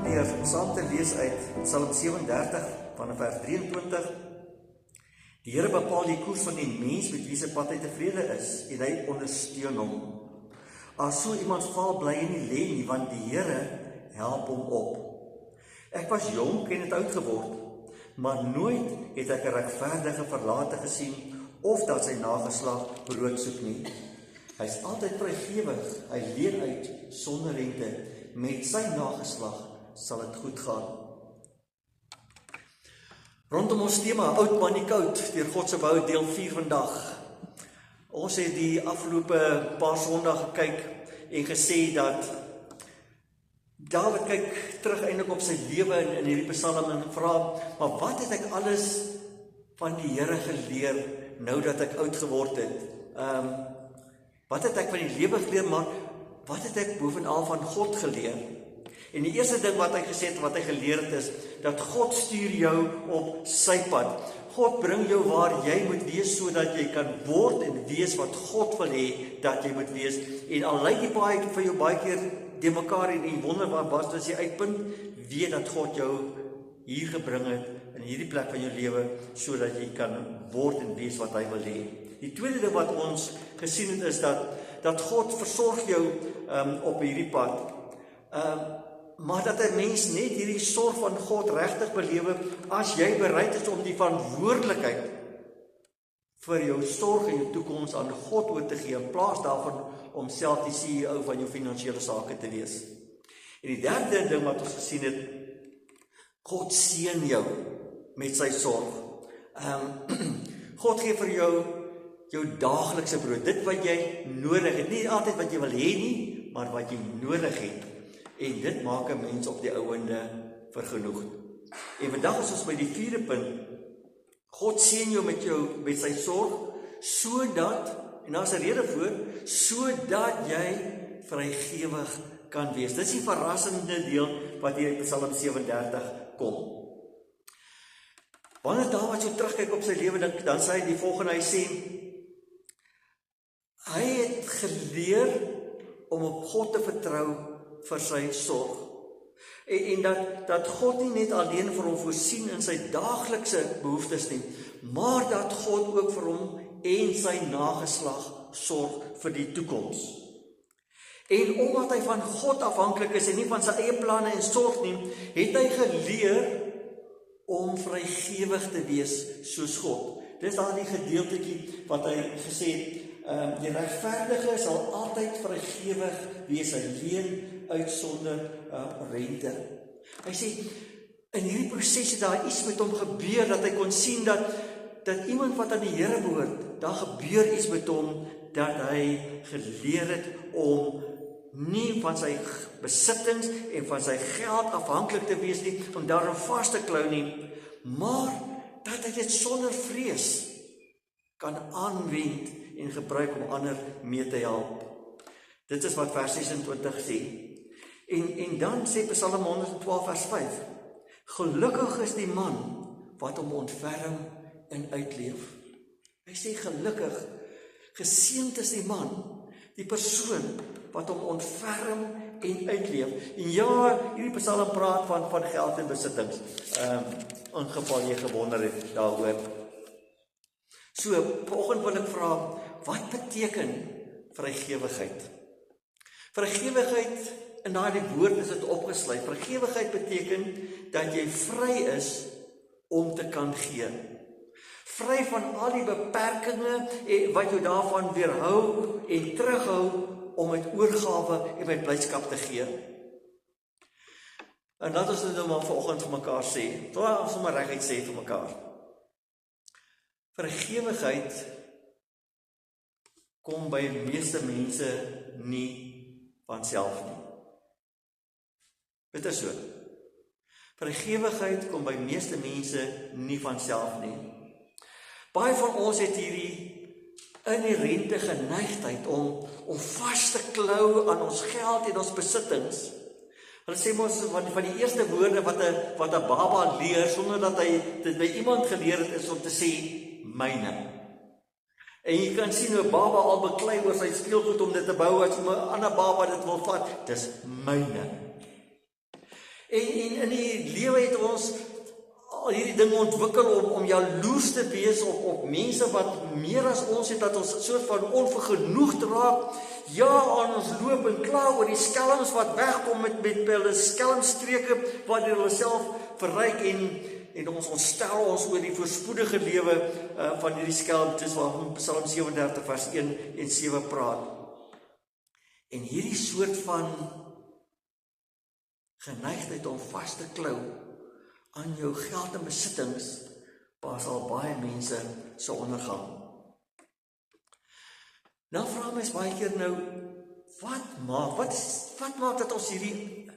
deur saam te lees uit Psalm 37 vanaf vers 23. Die Here bepaal die koers van die mens met wie se pad hy tevrede is en hy ondersteun hom. As so iemand val, bly hy nie lê nie, want die Here help hom op. Ek was jonk en het oud geword, maar nooit het ek 'n regverdige verlate gesien of dat sy nageslag brood soek nie. Hy is altyd vrygewig, hy leen uit sonder rente. Met sy nageslag sal dit goed gaan. Rondom ons tema, oud maar nie koud, deur God se bou, deel 4 vandag. Ons het die afgelope paar Sondae gekyk en gesê dat Dawid kyk terug eintlik op sy lewe in hierdie Psalm en vra, maar wat het ek alles van die Here geleer nou dat ek oud geword het? Wat het ek van die lewe geleer, maar wat het ek bovenal van God geleer? En die eerste ding wat hy gesê het, wat hy geleer het, is dat God stuur jou op sy pad. God bring jou waar jy moet wees, sodat jy kan word en wees wat God wil hê dat jy moet wees. En al lyk die paai vir jou baie keer de mekaar en jy wonder wat is die uitpunt, weet dat God jou hier gebring het, in hierdie plek van jou lewe, sodat jy kan word en wees wat hy wil hê. Die tweede ding wat ons gesien het, is dat God versorg jou op hierdie pad. Maar dat 'n mens net hierdie sorg van God regtig belewe, as jy bereid is om die verantwoordelikheid vir jou sorg en jou toekoms aan God oor te gee, in plaas daarvan om self die CEO van jou finansiële sake te wees. En die derde ding wat ons gesien het, God seën jou met sy sorg. God gee vir jou daaglikse brood, dit wat jy nodig het, nie altyd wat jy wil hê nie, maar wat jy nodig het. En dit maak 'n mens op die ouende vergenoegd. En vandag is ons by die 4de punt. God seën jou met sy sorg, sodat, en daar's 'n rede voor, sodat jy vrygewig kan wees. Dis die verrassende deel wat hier in Psalm 37 kom. Wanneer Dawid so terugkyk op sy lewe, dan sê hy die volgende, hy sê, hy het geleer om op God te vertrou vir sy sorg. En dat God nie net alleen vir hom voorsien in sy daaglikse behoeftes nie, maar dat God ook vir hom en sy nageslag sorg vir die toekoms. En omdat hy van God afhanklik is en nie van sy eie planne en sorg nie, het hy geleer om vrygewig te wees soos God. Dis daardie gedeeltetjie wat hy gesê het, die regverdige sal altyd vrygewig wees, hy leen uit sonder rente. Hy sê, in hierdie proses het daar iets met hom gebeur, dat hy kon sien dat iemand wat aan die Here behoort, daar gebeur iets met hom, dat hy geleer het om nie van sy besittings en van sy geld afhanklik te wees nie, om daarin vas te klou nie, maar dat hy dit sonder vrees kan aanwend en gebruik om ander mee te help. Dit is wat vers 26 sê. En dan sê Psalm 112 vers 5, gelukkig is die man wat hom ontferm en uitleef. Hy sê gelukkig, geseënd is die man, die persoon wat hom ontferm en uitleef. En ja, hierdie Psalm praat van geld en besittings, in geval jy gewonder het daaroor. So, vanoggend wil ek vra, wat beteken vrygewigheid? Vrygewigheid, in daardie woord is dit opgesluit. Vrygewigheid beteken dat jy vry is om te kan gee. Vry van al die beperkings wat jou daarvan weerhou en terughou om met oorgawe en met blydskap te gee. En dat is dit nou maar vanoggend vir mekaar sê. Toe ons sommer reguit sê vir mekaar. Vrygewigheid kom by die meeste mense nie van self nie. Dit is so. Vrygewigheid kom by meeste mense nie van self nie. Baie van ons het hierdie inherente geneigtheid om vas te klou aan ons geld en ons besittings. Hulle sê mos van die eerste woorde wat 'n baba leer, sonder dat hy dit by iemand geleer het, is om te sê, myne. En jy kan sien hoe 'n baba al beklei oor sy speelgoed om dit te bou, as 'n ander baba dit wil vat, dis myne. En in die lewe het ons al hierdie dinge ontwikkel om jaloers te wees op mense wat meer as ons het, dat ons soort van onvergenoegd raak. Ja, aan ons loop en kla oor die skelms wat wegkom met hulle skelmstreke wat hulle self verryk en ons ontstel ons oor die voorspoedige lewe van hierdie skelm, dis waar Psalm 37 vers 1 en 7 praat. En hierdie soort van geneigtheid om vas te klou aan jou geld en besittings, pas al baie mense se ondergang. Nou vra mens baie keer nou, wat maak dat ons hierdie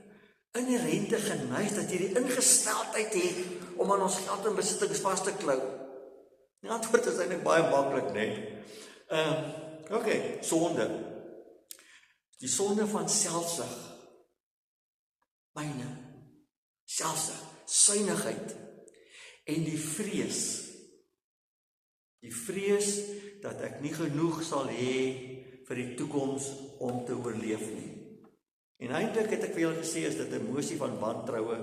inherente geneigtheid, hierdie ingesteldheid het om aan ons geld en besittings vas te klou? Die antwoord is eintlik baie maklik, nee. Sonde. Die sonde van selfsug, myne, selfsug, suinigheid en die vrees dat ek nie genoeg sal hê vir die toekoms om te oorleef nie. En eintlik het ek vir julle gesê, is dit 'n emosie van wantroue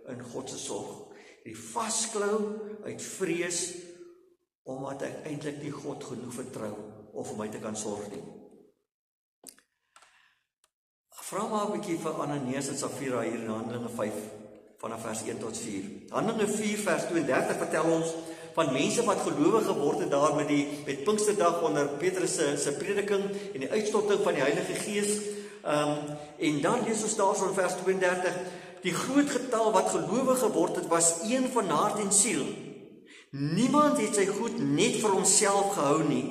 in God se sorg. Die vasklou uit vrees omdat ek eintlik nie God genoeg vertrou om vir my te kan sorg nie. Vra maar 'n bietjie vir Ananias en Safira hier in Handelinge 5 vanaf vers 1 tot 4. Handelinge 4 vers 32 vertel ons van mense wat gelowig geword het daar met Pinksterdag onder Petrus se prediking en die uitstorting van die Heilige Gees. En dan lees ons daarso in vers 32, die groot getal wat gelowig geword het was een van hart en siel. Niemand het sy goed net vir homself gehou nie,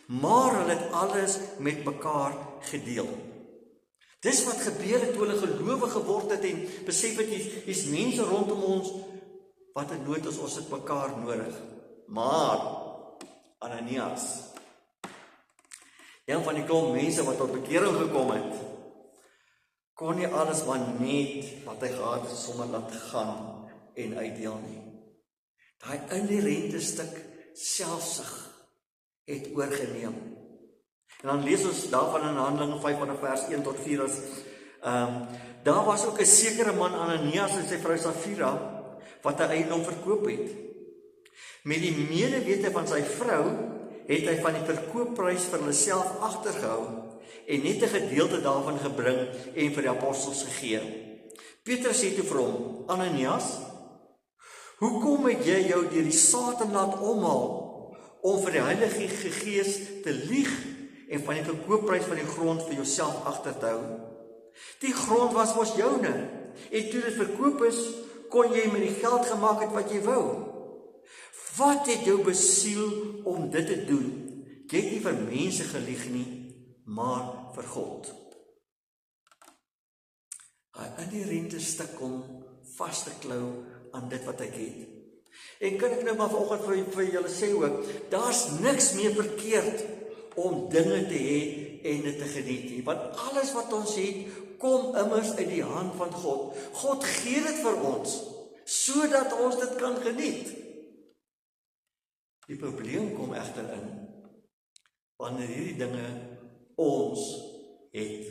maar hulle het alles met mekaar gedeel. Dis wat gebeur het toe hulle gelowig geword het en besef het, hier's mense rondom ons wat in nood is, ons het mekaar nodig. Maar Ananias, een van die klomp mense wat tot bekering gekom het, kon nie alles maar net wat hy gehad het sommer laat gaan en uitdeel nie. Daai inherente stuk selfsug het oorgeneem. En dan lees ons daarvan in Handelinge 5 vanaf vers 1 tot 4 as, daar was ook 'n sekere man Ananias en sy vrou Safira wat 'n eiendom verkoop het. Met die medewete van sy vrou het hy van die verkoopprys vir hulle self agtergehou en net 'n gedeelte daarvan gebring en vir die apostels gegee. Petrus sê toe vir hom, Ananias, hoekom het jy jou deur die Satan laat omhaal om vir die Heilige Gees te lieg en van die verkoopprys van die grond vir jouself agter te hou? Die grond was mos joune, en toe dit verkoop is, kon jy met die geld gemaak het wat jy wou. Wat het jou besiel om dit te doen? Jy het nie vir mense gelieg nie, maar vir God. 'n inherente stuk om vas te klou aan dit wat ek het. En kan ek nou maar vanoggend vir julle sê ook, daar's niks meer verkeerd om dinge te hê en dit te geniet nie. Want alles wat ons het, kom immers uit die hand van God. God gee dit vir ons, sodat ons dit kan geniet. Die probleem kom egter in, wanneer hierdie dinge ons het,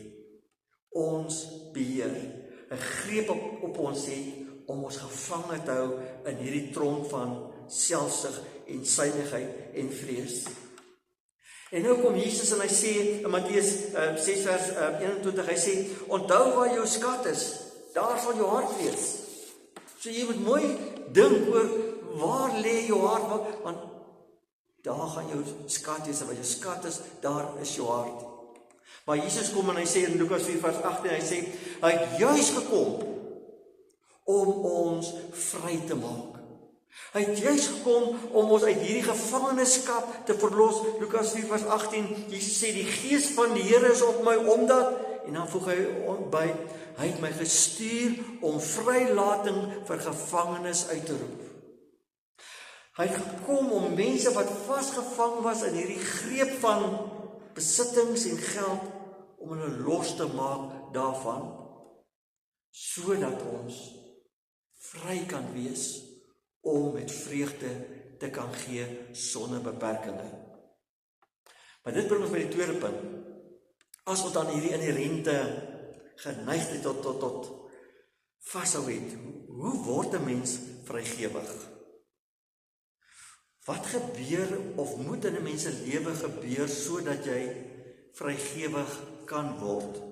ons beheer, 'n greep op ons het, om ons gevange te hou in hierdie tronk van selfsug en suinigheid en vrees. En nou kom Jesus en hy sê, in Matteus 6 vers 21, hy sê, onthou waar jou skat is, daar sal jou hart wees. So jy moet mooi dink oor, waar lê jou hart, want daar gaan jou skat wees, en waar jou skat is, daar is jou hart. Maar Jesus kom en hy sê in Lukas 4 vers 18, hy sê, hy het juis gekom om ons vry te maak. Hy het juis gekom om ons uit hierdie gevangenskap te verlos. Lukas 4 vers 18, Jesus sê, die Gees van die Here is op my, omdat, en dan voeg hy by, hy het my gestuur om vrylating vir gevangenes uit te roep. Hy het gekom om mense wat vasgevang was in hierdie greep van besittings en geld, om hulle los te maak daarvan, sodat ons vry kan wees om met vreugde te kan gee sonder beperkings. Maar dit bring ons by die tweede punt. As ons dan hierdie inherente geneigtheid tot vashou het. Hoe word 'n mens vrygewig? Wat gebeur of moet in 'n mens se lewe gebeur sodat jy vrygewig kan word?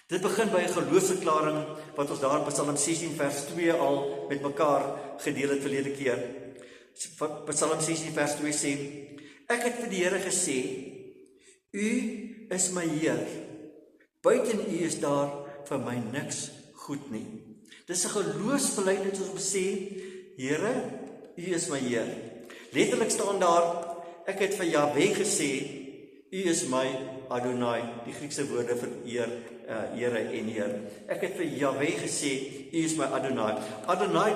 Dit begin by 'n geloofsverklaring wat ons daar in Psalm 16 vers 2 al met mekaar gedeel het verlede keer. Psalm 16 vers 2 sê: Ek het vir die Here gesê, U is my Heer. Buiten U is daar vir my niks goed nie. Dis 'n geloofsbelijdenis om te sê, Here, U is my Heer. Letterlik staan daar, ek het vir Jahwe gesê, U is my Adonai, die Griekse woorde vir Here en Heer. Ek het vir Jahwe gesê, U is my Adonai. Adonai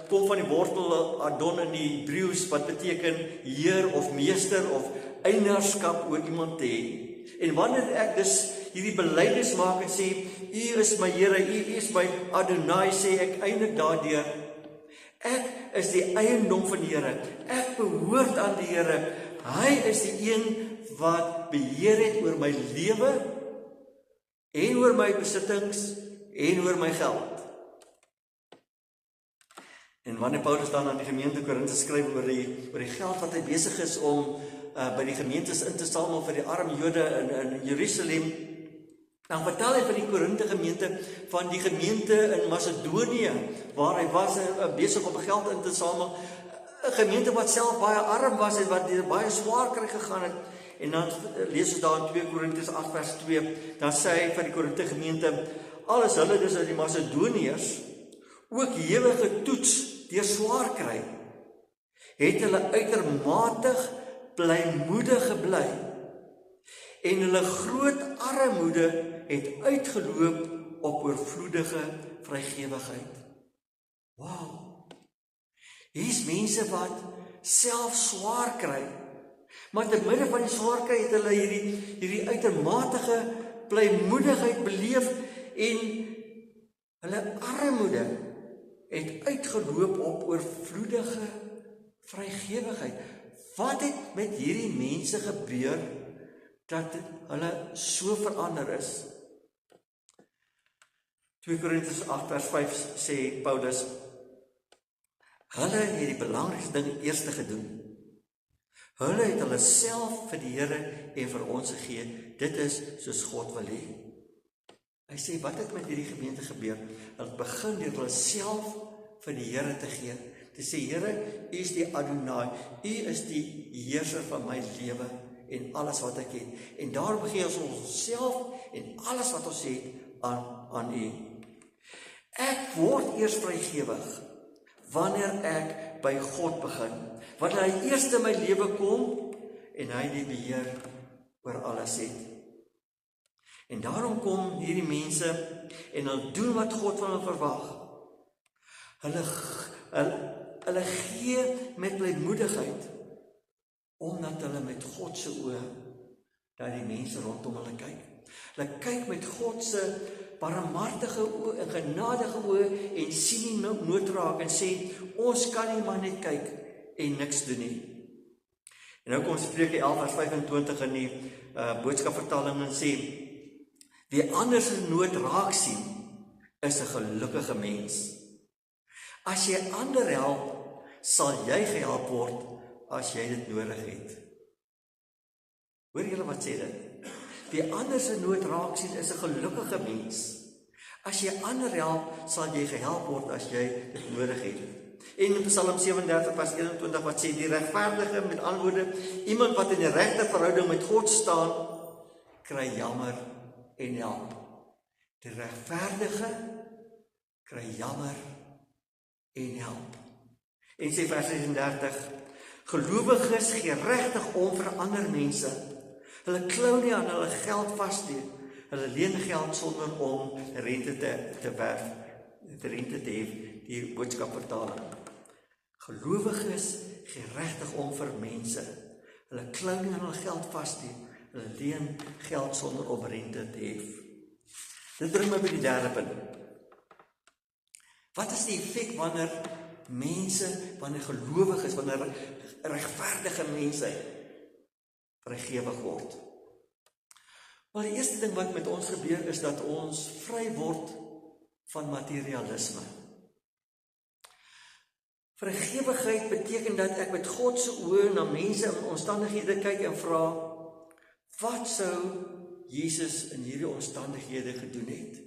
kom van die wortel Adon in die Hebreëus wat beteken Heer of meester of eienaarskap oor iemand te hê. En wanneer ek dus hierdie belydenis maak en sê, U is my Here, U is my Adonai, sê ek eintlik daardeur, ek is die eiendom van die Here. Ek behoort aan die Here. Hy is die een wat beheer het oor my lewe en oor my besittings en oor my geld. En wanneer Paulus dan aan die gemeente Korinthe skryf oor die geld wat hy besig is om by die gemeentes in te samel vir die arme Jode in Jerusalem, dan vertel hy vir die Korinthe gemeente van die gemeente in Macedonië waar hy was besig om geld in te samel, 'n gemeente wat self baie arm was en wat baie swaar kry gegaan het. En dan lees ons daar in 2 Korintiërs 8 vers 2, dan sê hy van die Korinthe gemeente, alles hulle dus uit die Macedoniërs ook hewige toets deur swaar kry, het hulle uitermatig blymoedig gebly en hulle groot armoede het uitgeloop op oorvloedige vrygewigheid. Wow! Hier is mense wat self swaar kry, maar te midde van die swaar kry het hulle hierdie uitermatige blymoedigheid beleef en hulle armoede het uitgeloop op oorvloedige vrygewigheid. Wat het met hierdie mense gebeur dat hulle so verander is? 2 Korintiërs 8 vers 5 sê Paulus, hulle het die belangrikste ding eers gedoen. Hulle het hulle self vir die Here en vir ons gegee. Dit is soos God wil hê. Hy sê, wat het met hierdie gemeente gebeur? Hulle begin deur hulle self vir die Here te gee. Te sê, Here, U is die Adonai, U is die heerser van my lewe en alles wat ek het. En daarom gee ons onsself en alles wat ons het aan U. Ek word eers vrygewig wanneer ek by God begin. Wanneer hy eers in my lewe kom en hy die beheer oor alles het. En daarom kom hierdie mense en hulle doen wat God van hulle verwag. Hulle gee met blymoedigheid omdat hulle met God se oë dat die mense rondom hulle kyk. Hulle kyk met God se barmhartige oë en genadige oë en sien nie nood raak en sê, ons kan nie maar net kyk en niks doen nie. En nou kom Spreuke 11 vers 25 in die boodskapvertaling en sê, wie anders in nood raak sien, is 'n gelukkige mens. As jy ander help, sal jy gehelp word as jy dit nodig het. Hoor julle wat sê dit? Wie anders in nood raak sien, is 'n gelukkige mens. As jy ander help, sal jy gehelp word as jy dit nodig het. En in Psalm 37 vers 21 wat sê, die regverdige, met ander woorde, iemand wat in die regte verhouding met God staan, kry jammer en help. Die regverdige kry jammer en help. En sê vers 36, gelowiges gee regtig om vir ander mense. Hulle klou nie aan hulle geld vas nie. Hulle leen geld sonder om rente te werf, rente te hê, die boodskapvertaling. Gelowiges gee regtig om vir mense. Hulle klou nie aan hulle geld vas nie. Hulle leen geld sonder om rente te hê. Dit bring my by die derde punt. Wat is die effek wanneer gelowiges, wanneer regverdige mense vrygewig word? Wel, die eerste ding wat met ons gebeur is dat ons vry word van materialisme. Vrygewigheid beteken dat ek met God se oë na mense en omstandighede kyk en vra, wat sou Jesus in hierdie omstandighede gedoen het?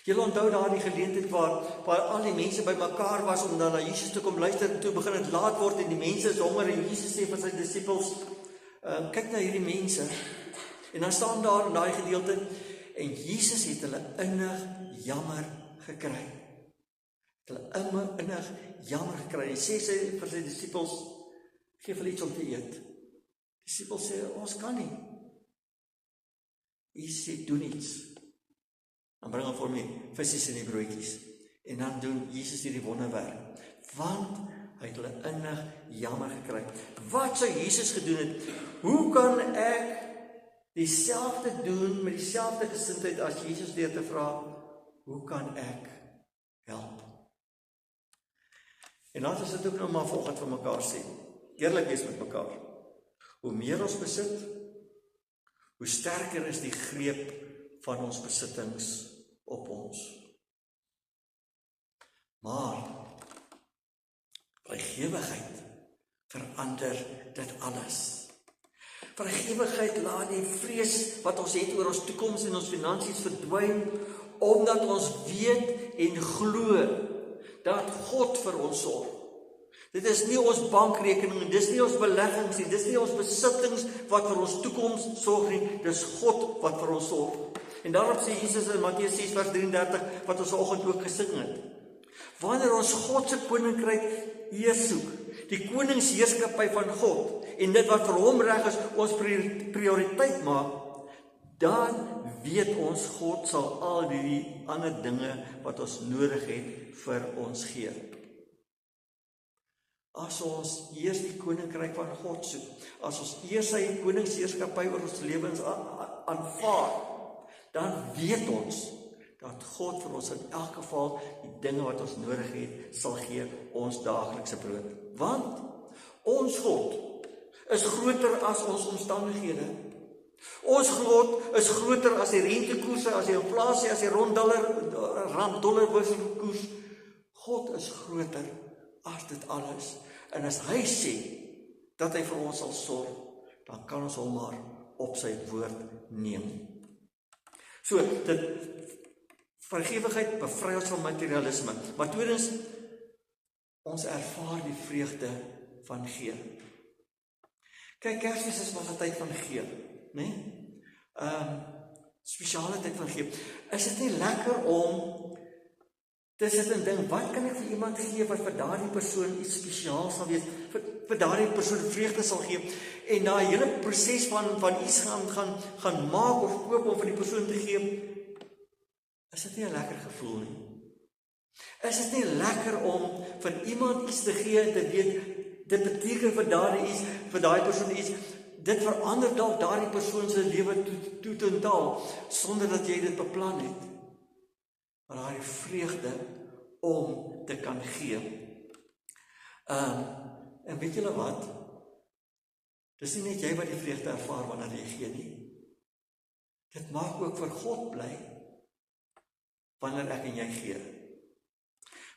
Julle onthou daardie geleentheid waar al die mense bymekaar was om dan na Jesus te kom luister, en toe begin dit laat word en die mense is honger en Jesus sê vir sy disippels, kyk na hierdie mense, en dan staan daar in daai gedeelte, en Jesus het hulle innig jammer gekry. Hulle innig jammer gekry, en sê sy vir sy disippels, geef hulle iets om te eet. Die disippels sê, ons kan nie. Jesus sê, doen iets. Dan bring hy vir my visies en die broodjies. En dan doen Jesus hierdie wonderwerk. Want hy het hulle innig jammer gekry. Wat sou Jesus gedoen het? Hoe kan ek dieselfde doen met dieselfde gesindheid as Jesus deur te vra, hoe kan ek help? En laat ons dit ook nou maar volgens vir mekaar sê. Eerlik wees met mekaar. Hoe meer ons besit, hoe sterker is die greep van ons besittings op ons. Maar vrygewigheid verander dit alles. Vrygewigheid laat die vrees wat ons het oor ons toekoms en ons finansies verdwyn, omdat ons weet en glo dat God vir ons sorg. Dit is nie ons bankrekening, dis nie ons beleggings nie, dis nie ons besittings wat vir ons toekoms sorg nie, dis God wat vir ons sorg. En daarop sê Jesus in Matteus 6 vers 33, wat ons vanoggend ook gesing het. Wanneer ons God se koninkryk eers soek, die koningsheerskappy van God, en dit wat vir hom reg is, ons prioriteit maak, dan weet ons God sal al die ander dinge wat ons nodig het vir ons gee. As ons eers die koninkryk van God soek, as ons eers sy koningsheerskappy oor ons lewens aanvaar, dan weet ons dat God vir ons in elk geval die dinge wat ons nodig het sal gee, ons daaglikse brood. Want ons God is groter as ons omstandighede. Ons God is groter as die rentekoerse, as die inflasie, as die rand-dollar wisselkoers. God is groter as dit alles. En as hy sê dat hy vir ons sal sorg, dan kan ons hom maar op sy woord neem. So, vrygewigheid bevry ons van materialisme. Maar tweedens, ons ervaar die vreugde van gee. Kyk, Kersfees is maar 'n tyd van gee, né? Spesiale tyd van gee. Is dit nie lekker om te sit en dink, wat kan ek vir iemand gee wat vir daardie persoon iets spesiaals sal wees, vir daardie persoon vreugde sal gee, en daai hele proses van iets gaan maak of koop om vir die persoon te gee, is dit nie 'n lekker gevoel nie? Is dit nie lekker om vir iemand iets te gee en te weet, dit beteken vir daai persoon iets, dit verander dalk daardie persoon se lewe totaal, sonder dat jy dit beplan het. Maar daai vreugde om te kan gee. En weet julle wat? Dis nie net jy wat die vreugde ervaar wanneer jy gee nie. Dit maak ook vir God bly wanneer ek en jy gee.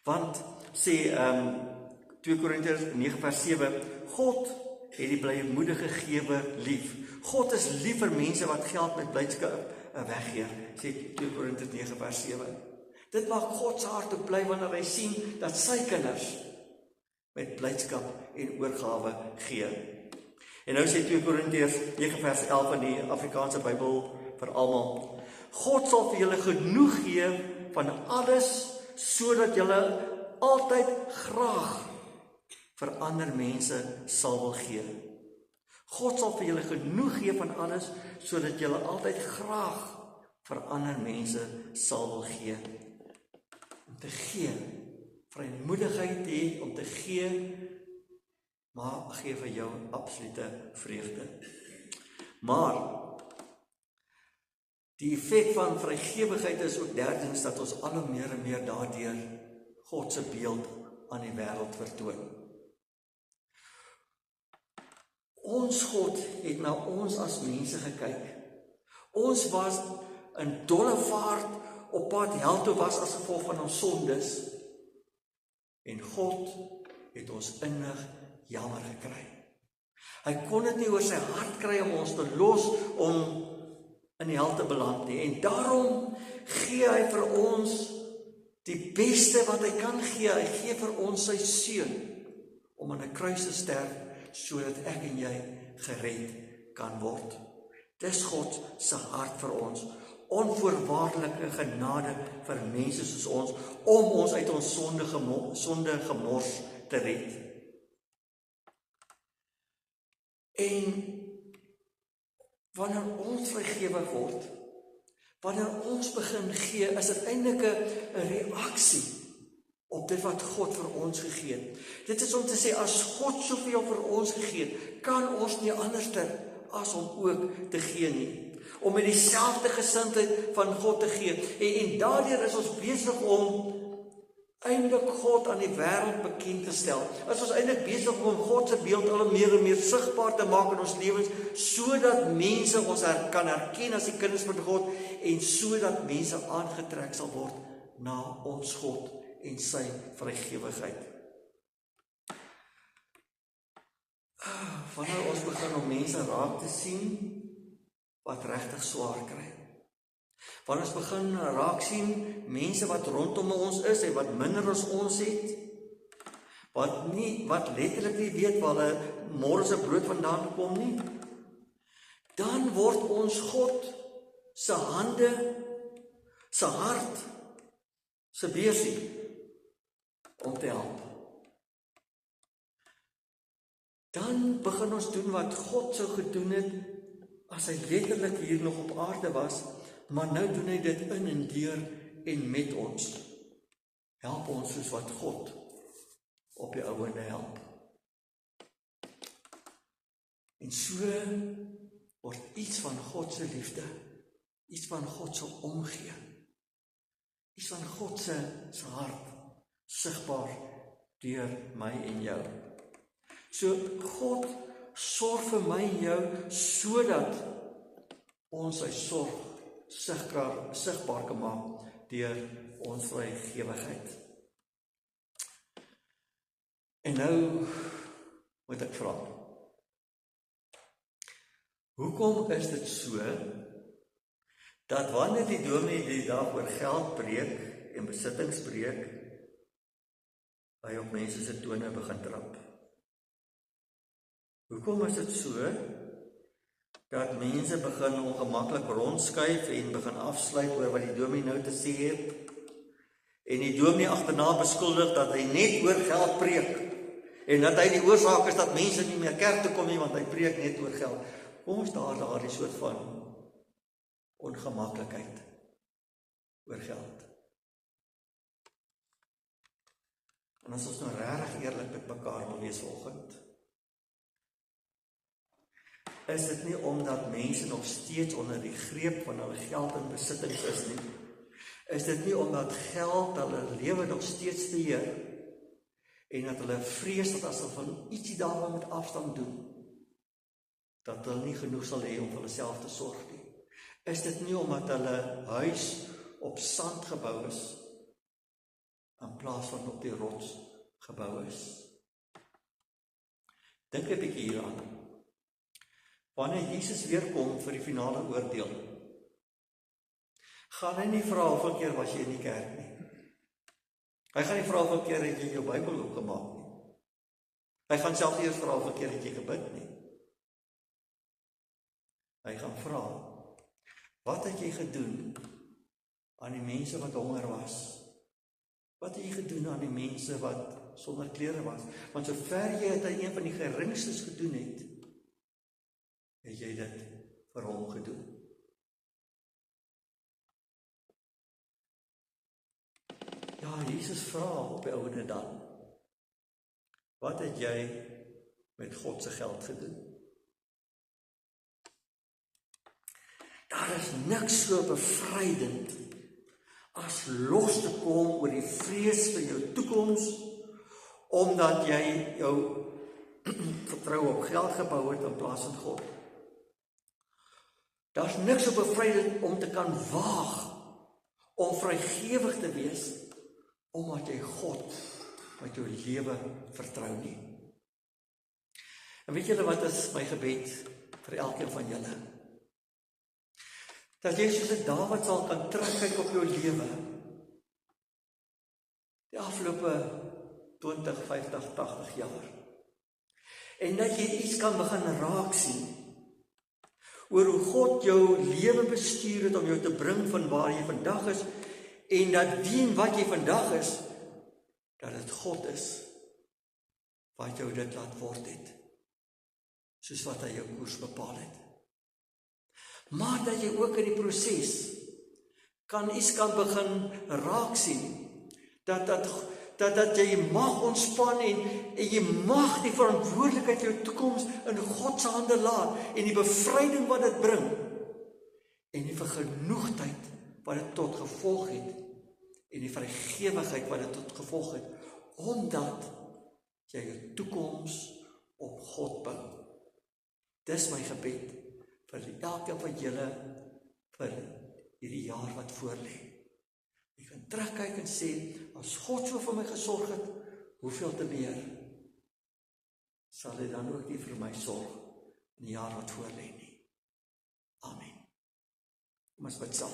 Want sê 2 Korintiërs 9 vers 7, God het die blymoedige gewer lief. God is lief vir mense wat geld met blydskap weggee, sê 2 Korintiërs 9 vers 7. Dit maak God se hart ook bly wanneer hy sien dat sy kinders met blydskap en oorgawe gee. En nou sê 2 Korintiërs 9 vers 11 in die Afrikaanse Bybel vir almal, God sal vir julle genoeg gee van alles, sodat julle altyd graag vir ander mense sal wil gee. God sal vir julle genoeg gee van alles, sodat julle altyd graag vir ander mense sal wil gee. Om te gee, vrymoedigheid te hê om te gee, maar gee vir jou absolute vreugde. Maar die effek van vrygewigheid is ook derdens dat ons al hoe meer en meer daardeur God se beeld aan die wêreld vertoon. Ons God het na ons as mense gekyk. Ons was in dolle vaart op pad hel toe was as gevolg van ons sondes. En God het ons innig jammer gekry. Hy kon dit nie oor sy hart kry om ons te los om in die hel te beland nie. En daarom gee hy vir ons die beste wat hy kan gee. Hy gee vir ons sy seun om aan 'n kruis te sterf sodat ek en jy gered kan word. Dis God se hart vir ons. Onvoorwaardelike genade vir mense soos ons om ons uit ons sonde gemors te red. En wanneer ons vergewe word, wanneer ons begin gee, is dit eintlik 'n reaksie op dit wat God vir ons gegee het. Dit is om te sê, as God soveel vir ons gegee het, kan ons nie anderster as om ook te gee nie. Om met dieselfde gesindheid van God te gee. En daardeur is ons besig om eintlik God aan die wêreld bekend te stel. Is ons eintlik besig om God se beeld al meer en meer sigbaar te maak in ons lewens, sodat mense ons kan herken as die kinders van God, en sodat mense aangetrek sal word na ons God en sy vrygewigheid. Wanneer ons begin om mense raak te sien wat regtig swaar kry. Wanneer ons begin raak sien mense wat rondom ons is en wat minder as ons het, wat letterlik nie weet waar hulle môre se brood vandaan kom nie, dan word ons God se hande, se hart, se beursie om te help. Dan begin ons doen wat God sou gedoen het as hy letterlik hier nog op aarde was, maar nou doen hy dit in en deur en met ons. Help ons soos wat God op die ouende help. En so word iets van God se liefde, iets van God se omgee, iets van God se hart sigbaar deur my en jou. So God sorg vir my en jou sodat ons sy sorg sigbaar kan maak deur ons vrygewigheid. En nou moet ek vra, hoekom is dit so dat wanneer die dominee die dag oor geld preek en besittings preek, hy op mense se tone begin trap? Hoekom is dit so dat mense begin ongemaklik rondskuif en begin afsluit oor wat die dominee nou te sê het, en die dominee agterna beskuldig dat hy net oor geld preek en dat hy die oorsaak is dat mense nie meer kerk toe kom nie, want hy preek net oor geld? Kom ons daardie soort van ongemaklikheid oor geld. En as ons nou regtig eerlik met mekaar wil wees vanoggend, is dit nie omdat mense nog steeds onder die greep van hulle geld en besittings is nie. Is dit nie omdat geld hulle lewe nog steeds beheer en dat hulle vrees dat as hulle van ietsie daarvan met afstand doen, dat hulle nie genoeg sal hê om vir hulle self te sorg nie. Is dit nie omdat hulle huis op sand gebou is in plaas van op die rots gebou is? Dink 'n bietjie hieraan. Wanneer Jesus weer kom vir die finale oordeel, gaan hy nie vra hoeveel keer was jy in die kerk nie. Hy gaan nie vra hoeveel keer het jy jou Bybel oopgemaak nie. Hy gaan self eers vra hoeveel keer het jy gebid nie. Hy gaan vra, wat het jy gedoen aan die mense wat honger was? Wat het jy gedoen aan die mense wat sonder klere was? Want sover jy het een van die geringstes gedoen het jy dit vir hom gedoen. Ja, Jesus vra op die ouene dan, wat het jy met God se geld gedoen? Daar is niks so bevrydend as los te kom oor die vrees vir jou toekoms, omdat jy jou vertroue op geld gebou het in plaas van God. Daar's niks so bevrydend om te kan waag om vrygewig te wees, omdat jy God met jou lewe vertrou nie. En weet julle wat is my gebed vir elkeen van julle? Dat jy soos 'n Dawid sal kan terugkyk op jou lewe, die afgelope 20, 50, 80 jaar. En dat jy iets kan begin raak sien oor hoe God jou lewe bestuur het om jou te bring van waar jy vandag is, en dat wie en wat jy vandag is, dat dit God is wat jou dit laat word het, soos wat hy jou koers bepaal het. Maar dat jy ook in die proses kan begin raak sien, dat jy mag ontspan en jy mag die verantwoordelikheid jou toekoms in God se hande laat, en die bevryding wat dit bring, en die vergenoegdheid wat dit tot gevolg het, en die vrygewigheid wat dit tot gevolg het, omdat jy jou toekoms op God bou. Dis my gebed vir elkeen van julle vir hierdie jaar wat voorlê. Jy kan terugkyk en sê, as God so vir my gesorg het, hoeveel te meer sal hy dan ook nie vir my sorg in die jaar wat voorlê nie. Amen. Kom ons bid saam.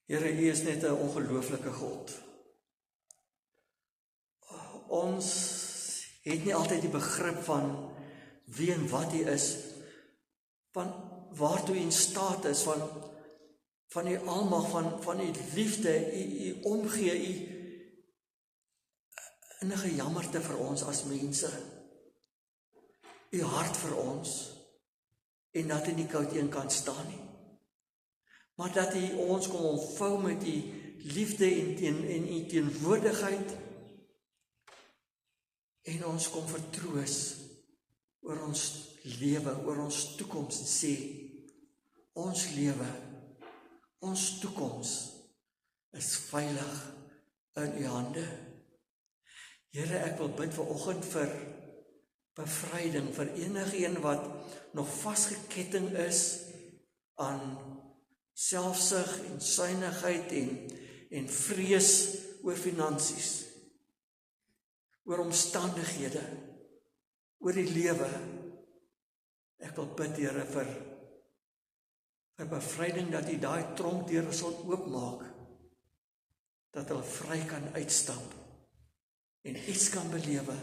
Here, U is net 'n ongelooflike God. Ons het nie altyd die begrip van wie en wat U is, van waartoe U in staat is, van U almag, van U liefde, U omgee, U innige jammerte vir ons as mense, U hart vir ons, en dat U nie koud een kan staan nie, maar dat U ons kom omvou met U liefde en U teenwoordigheid, en ons kom vertroos oor ons lewe, oor ons toekoms, en sê, ons lewe, ons toekoms is veilig in U hande. Here, ek wil bid vanoggend vir bevryding, vir enigeen wat nog vasgeketting is aan selfsug en suinigheid en vrees oor finansies, oor omstandighede, oor die lewe. Ek wil bid, Here, vir bevryding, dat U daai tronkdeure sal oopmaak, dat hulle vry kan uitstap en iets kan belewe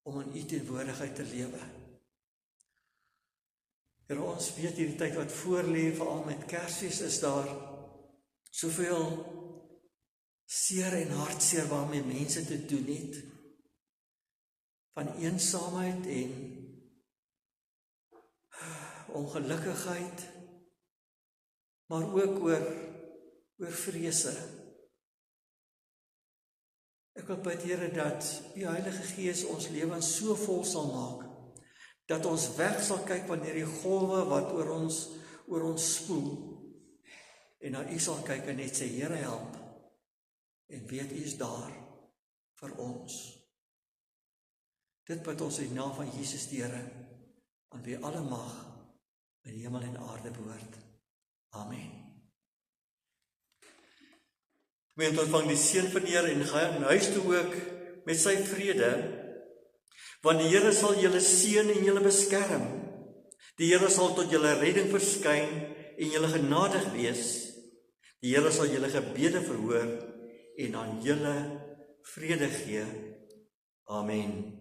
om in U teenwoordigheid te lewe. Here, ons weet hierdie tyd wat voorlê, veral met Kersfees, is daar soveel seer en hartseer waarmee mense te doen het, van eensaamheid en ongelukkigheid, maar ook oor vrese. Ek wil bid, Here, dat U Heilige Gees ons lewens so vol sal maak, dat ons weg sal kyk wanneer die golwe wat oor ons spoel, en na U sal kyk en net sê, Here, help, en weet U is daar vir ons. Dit bid ons in die naam van Jesus die Here, aan wie alle mag in hemel en aarde behoort. Amen. Gemeente, ontvang die seën van die Here en gaan huis toe ook met sy vrede, want die Here sal julle seën en julle beskerm. Die Here sal tot julle redding verskyn en julle genadig wees. Die Here sal julle gebede verhoor en aan julle vrede gee. Amen.